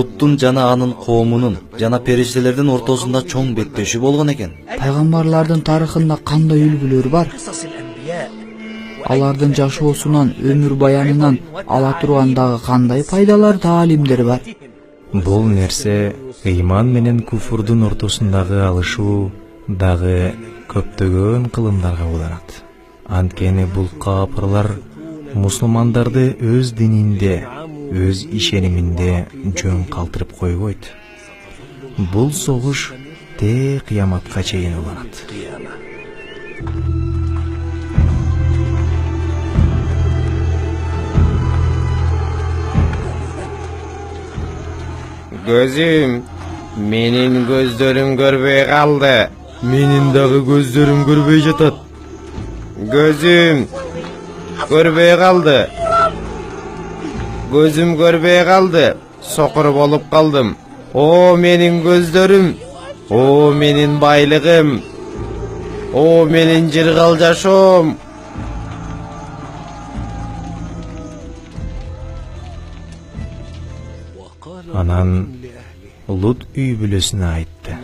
Луттун жана анын коомунун жана периштелердин ортосунда чоң беттешүү болгон экен. Пайгамбарлардын тарыхында кандай үлгүлөр бар? Алардын жашоосунан, өмүр баянынан ала турган дагы кандай пайдалар, таалимдер бар? Бул нерсе ыйман менен куфурдун ортосундагы алышуу дагы көптөгөн кылымдарга уланат. Анткени бул капырлар мусулмандарды өз дининде, өз ишениминде жөн калтырып койбойт. Бул согуш те кыяматка чейин уланат. Gözüm, menin gözlerim görбөй kaldı. Менин дагы көздөрүм көрбөй жатат. Gözüm, görбөй kaldı. Gözüm görбөй kaldı. Sokur bolup kaldım. O menin gözlerim, o menin baylığım, o menin jirgal жашоом. Анан Лут үй бүлөсүнө айтты.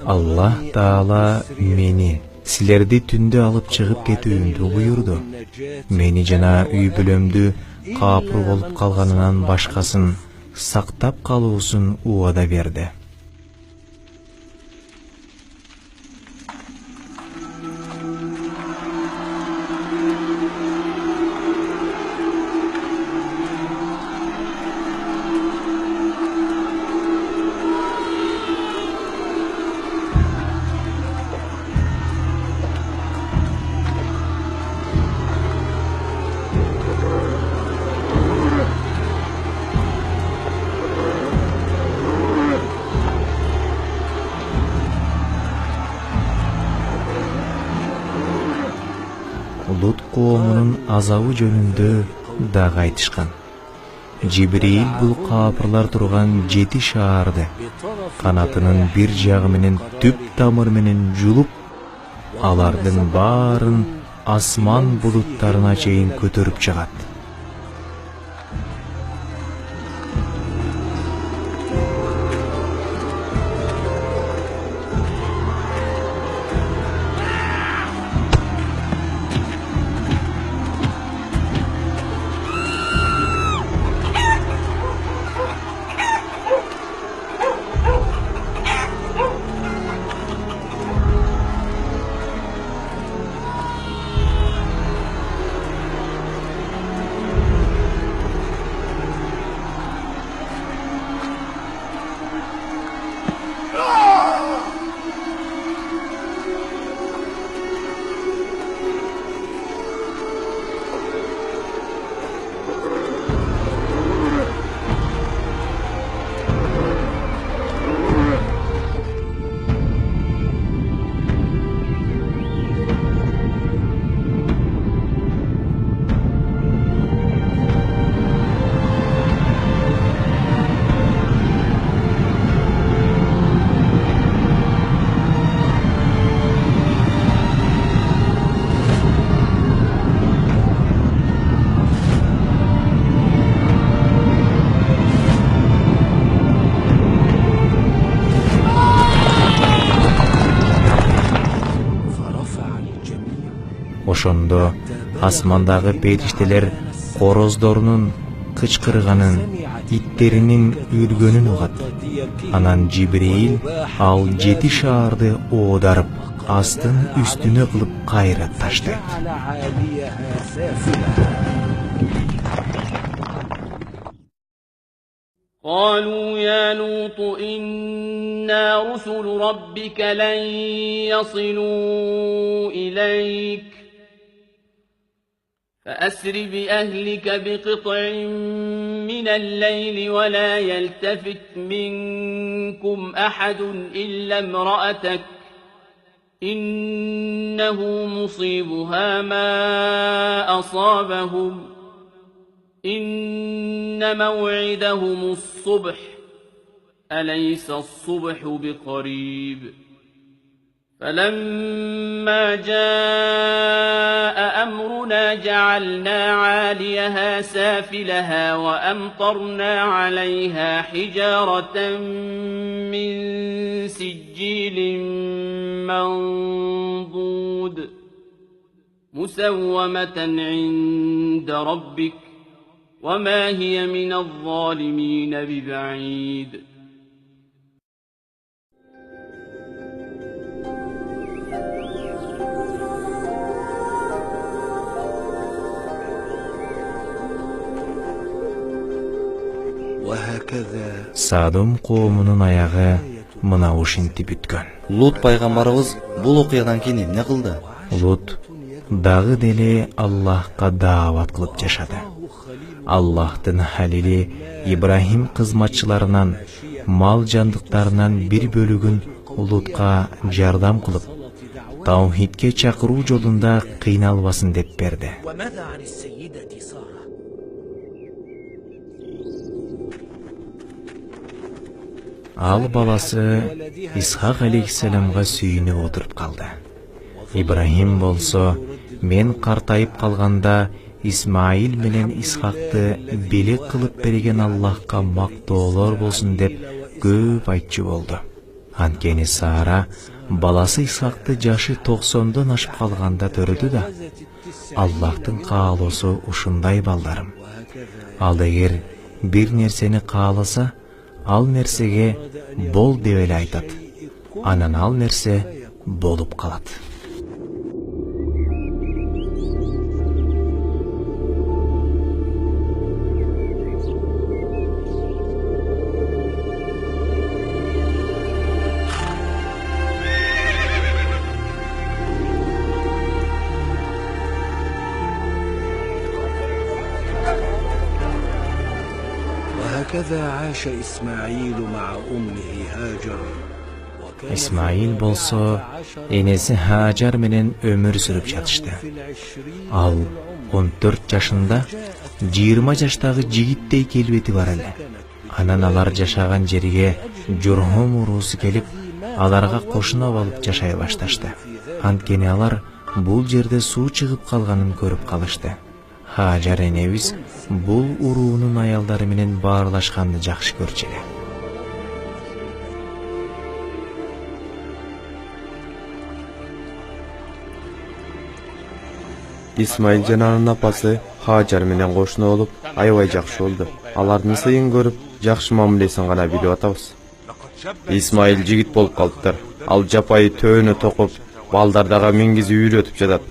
Аллах Таала мени силерди түндө алып чыгып кетүүмдү буйурду. Мени жана үй бүлөмдү капыр болуп калганынан башкасын сактап калуусун убада берди. Лут коомунун азабы жөнүндө дагы айтышкан. Жибрил бул капырлар турган 7 шаарды канатынын бир жагы менен түп тамыр менен жулуп, алардын баарын асман булуттарына чейин көтөрүп чыгат. Ошондо асмандагы периштелер короздорунун кычкырганын, иттеринин үргөнүн угат. Анан Жибрил ал 7 шаарды оодарып, астын үстүнө кылып кайра таштайт. قالوا يا لوط إنا رسل ربك لن يصلوا إليك فأسر بأهلك بقطع من الليل ولا يلتفت منكم أحد إلا امرأتك إنه مصيبها ما أصابهم إن موعدهم الصبح أليس الصبح بقريب فلما جاء أمرنا جعلنا عاليها سافلها وأمطرنا عليها حجارة من سجيل منضود مسومة عند ربك وما هي من الظالمين ببعيد. Садом коомунун аягы мына ушинтип бүткөн. Лут пайгамбарыбыз бул окуядан кийин эмне кылды? Лут дагы деле Аллахка даават кылып жашады. Аллахтын халили Ибрахим кызматчыларынан мал жандыктарынан бир бөлүгүн Лутка жардам кылып, таухидке чакыруу жолунда кыйналбасын деп берди. Ал баласы Исхак алейхиссаламга сүйүнүп отуруп калды. Ибрахим болсо, мен картайып калганда Исмаил менен Исхакты белек кылып берген Аллахка мактоолор болсун деп көп айтчу болду. Анткени Сара баласы Исхакты жашы 90дон ашып калганда төрөдү да. Аллахтын каалоосу ушундай балдарым. Ал эгер бир нерсени кааласа, ал нерсеге бол деп эле айтат. Анан ал нерсе болуп калат. Исмаил болсо энеси Хажар менен өмүр сүрүп жатышты. Ал 14 жашында 20 жаштагы жигиттей келбети бар эле. Анан алар жашаган жерге Журхум уруусу келип, аларга кошуна алып жашай башташты. Анткени алар бул жерде суу чыгып калганын көрүп калышты. Хажар энебиз бул уруунун аялдары менен баарлашканды жакшы көрчү эле. Исмаил жана анын апасы Хажар менен кошуна болуп, аябай жакшы болду. Алардын сыйын көрүп, жакшы мамилесин гана билип атабыз. Исмаил жигит болуп калыптыр. Ал жапайы төөнү токуп, балдардага мингизип үйрөтүп жатат.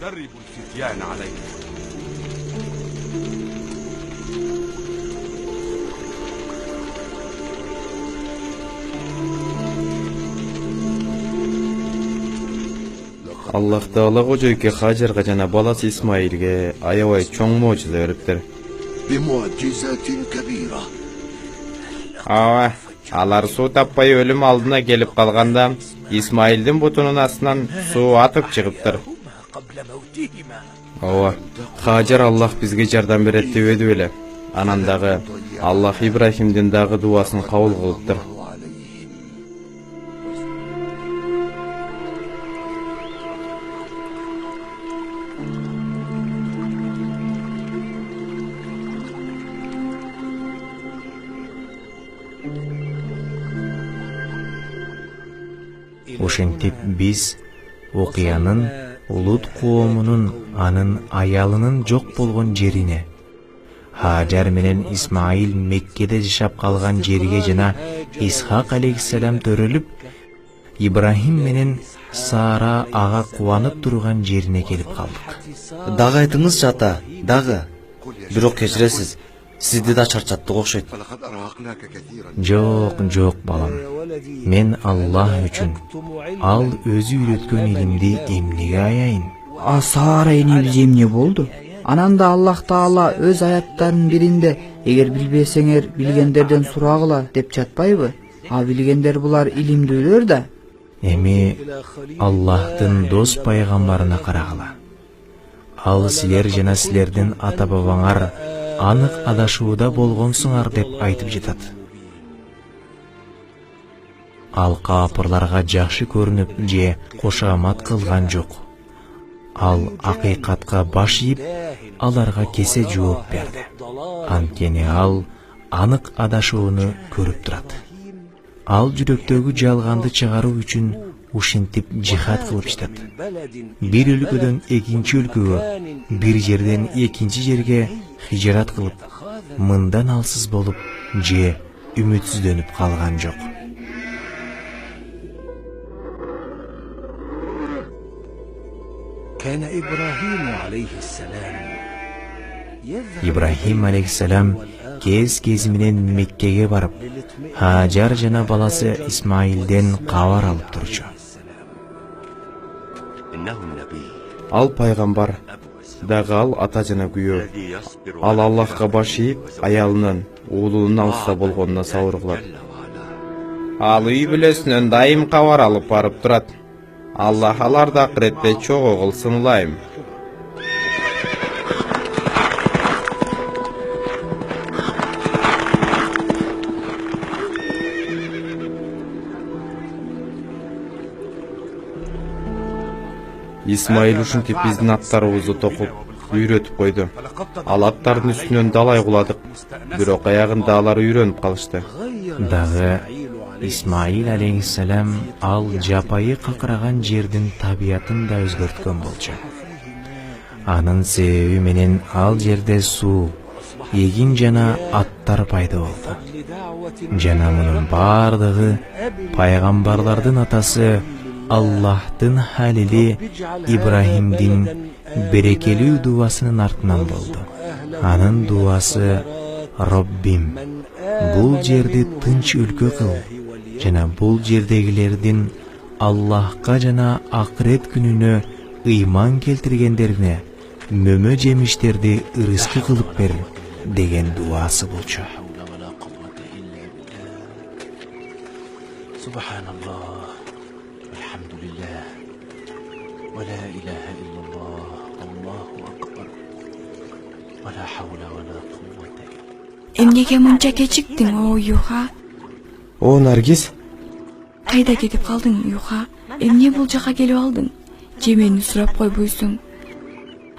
Аллах Таала кожойке Хажарга жана баласы Исмаилге аябай чоң можиза бериптир. Алар суу таппай өлүм алдына келип калганда, Исмаилдин бутунун астынан суу атып чыгыптыр. Хажар Аллах бизге жардам берет дебеди беле. Анан дагы Аллах Ибрахимдин дагы дуасын кабыл кылыптыр. Ошентип биз окуянын Лут коомунун анын аялынын жок болгон жерине, Хажар менен Исмаил Меккеде жашап калган жерге жана Исхак алейхиссалам төрөлүп, Ибрахим менен Сара ага кубанып турган жерине келип калдык. Дагы айтыңызчы ата, дагы. Бирок кечиресиз, сизди да чарчаттык окшойт. Жок балам. Мен Аллах үчүн ал өзү үйрөткөн илимди эмнеге аяйын? Сара энебиз эмне болду? Анан да Аллах Таала өз аяттарынын биринде эгер билбесеңер билгендерден сурагыла деп жатпайбы? Билгендер булар илимдүүлөр да. Эми Аллахтын дос пайгамбарына карагыла. Ал силер жана силердин ата бабаңар анык адашууда болгонсуңар деп айтып жатат. Ал капырларга жакшы көрүнүп же кошамат кылган жок. Ал акыйкатка баш ийип, аларга кесе жооп берди. Анткени ал анык адашууну көрүп турат. Ал жүрөктөгү жалганды чыгаруу үчүн ушинтип жихад кылып иштеп. Бир өлкөдөн экинчи өлкөгө, бир жерден экинчи жерге хижрат кылып, мындан алсыз болуп же үмүтсүздөнүп калган жок. Ибрахим алейхиссалам кез менен Меккеге барып, Хаджар жана баласы Исмаилден кабар алып турчу. Ал пайгамбар, дагы ал ата жана күйөө. Ал Аллахка баш ийип, аялынан, уулунун алыста болгонуна сабыр кылат. Ал үй бүлөсүнөн дайым кабар алып барып турат. Аллах аларды акыретте чогуу кылсын улайым. Исмаил ушинтип биздин аттарыбызды токуп, үйрөтүп койду. Ал аттардын үстүнөн далай куладык, бирок аягында алар үйрөнүп калышты. Дагы Исмаил алейхиссалам ал жапайы какыраган жердин табиятын да өзгөрткөн болчу. Анын себеби менен ал жерде суу, эгин жана аттар пайда болду. Жана мунун бардыгы пайгамбарлардын атасы Аллахтын халили Ибрахимдин берекелүү дуасынын артынан болду. Анын дуасы: Роббим, бул жерди тынч өлкө кыл, жана бул жердегилердин Аллахка жана акырет күнүнө ыйман келтиргендерине мөмө жемиштерди ырыскы кылып бер деген дуасы болчу. Subhanallah, alhamdulillah, wa la ilaha illallah, Allahu akbar, wa la hawla wa la quwwata. Эмнеге мынча кечиктиң, о Юха? О, Наргиз, Кайда кетип калдың, Юха? Эмне бул жака келип алдың? Же мени сурап койбойсуң?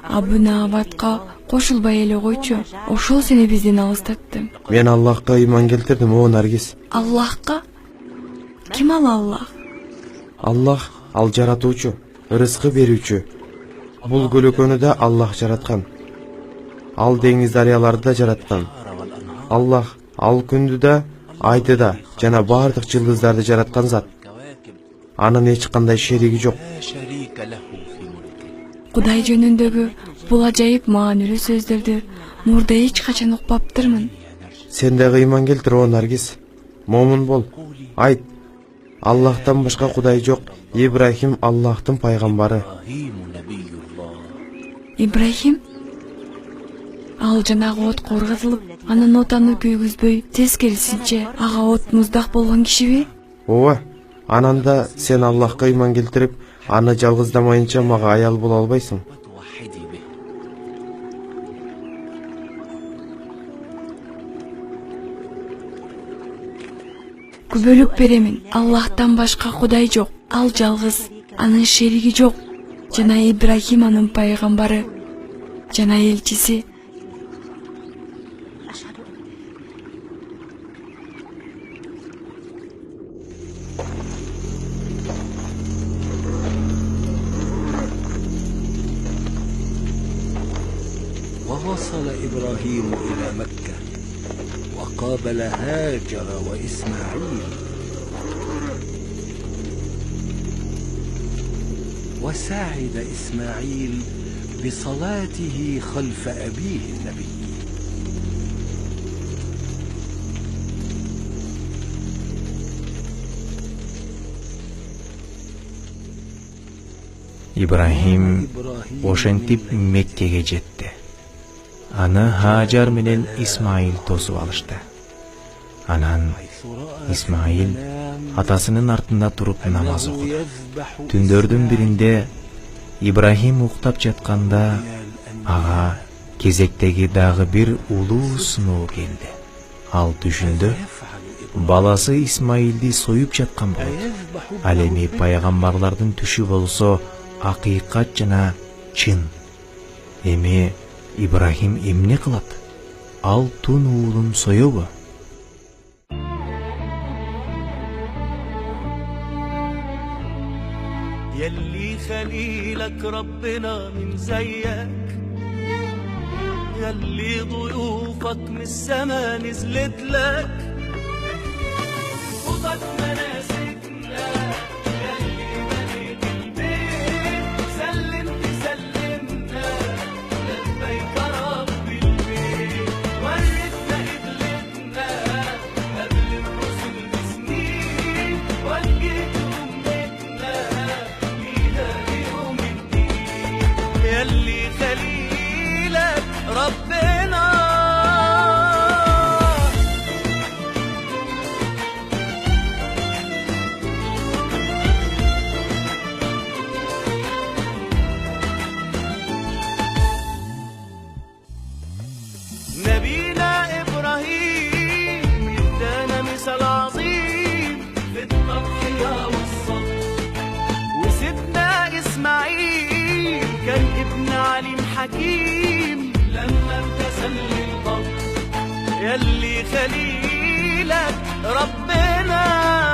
Абына абатка кошулбай эле койчу. Ошол сени бизден алыстатты. мен Аллахка ыйман келтирдим, о Наргиз. Аллахка? Ким ал Аллах? Аллах ал жаратуучу, ырыскы берүүчү. Бул көлөкөнү да Аллах жараткан. Ал деңиз дарыяларды да жараткан. Аллах ал күндү да, айды да жана бардык жылдыздарды жараткан зат. Анын эч кандай шериги жок. Кудай жөнүндөгү бул ажайып маанилүү сөздөрдү мурда эч качан укпаптырмын. Сен дагы ыйман келтир, о Наргиз. Момун бол. Айт. Аллахтан башка кудай жок. Ибрахим Аллахтын пайгамбары. Ибрахим? Ал жанагы отко ургатылып, анын отаны күйгүзбөй, тескерисинче ага от муздак болгон кишиби? Ооба. Анан да сен Аллахка ыйман келтирип, аны жалгыздамайынча мага аял боло албайсың. Күбөлүк беремин. Аллахтан башка кудай жок. Ал жалгыз, анын шериги жок. Жана Ибрахим анын пайгамбары, жана элчиси. ووصل إبراهيم إلى مكة وقابل هاجر وإسماعيل وسعد إسماعيل بصلاته خلف أبيه النبي. Ибрахим ошентип Меккеге жетти. Аны Хаджар менен Исмаил тосуп алышты. Анан Исмаил атасынын артында туруп намаз окуду. Түндөрдүн биринде Ибрахим уктап жатканда ага кезектеги дагы бир улуу сыноо келди. Ал түшүндө баласы Исмаилди союп жаткан болот. Ал эми пайгамбарлардын түшү болсо акыйкат жана чын. Эми Ибрахим эмне кылат? Ал тун уулун соёбу? يلي خليلك ربنا من زيك، يلي ضيوفك من السما نزلت لك، خطك مناسكنا يلي ملك البيت، سلمت سلمنا لبيك رب البيت، ورثنا قبلتنا قبل الرسل بسنين، وجهت أمتنا ليها يوم الدين، يلي خليلك ربنا. نبينا إبراهيم ادانا مثال عظيم في التضحية والصبر، وسيدنا إسماعيل كان ابن عليم حكيم لما ابتسم للأرض، يلي خليلك ربنا.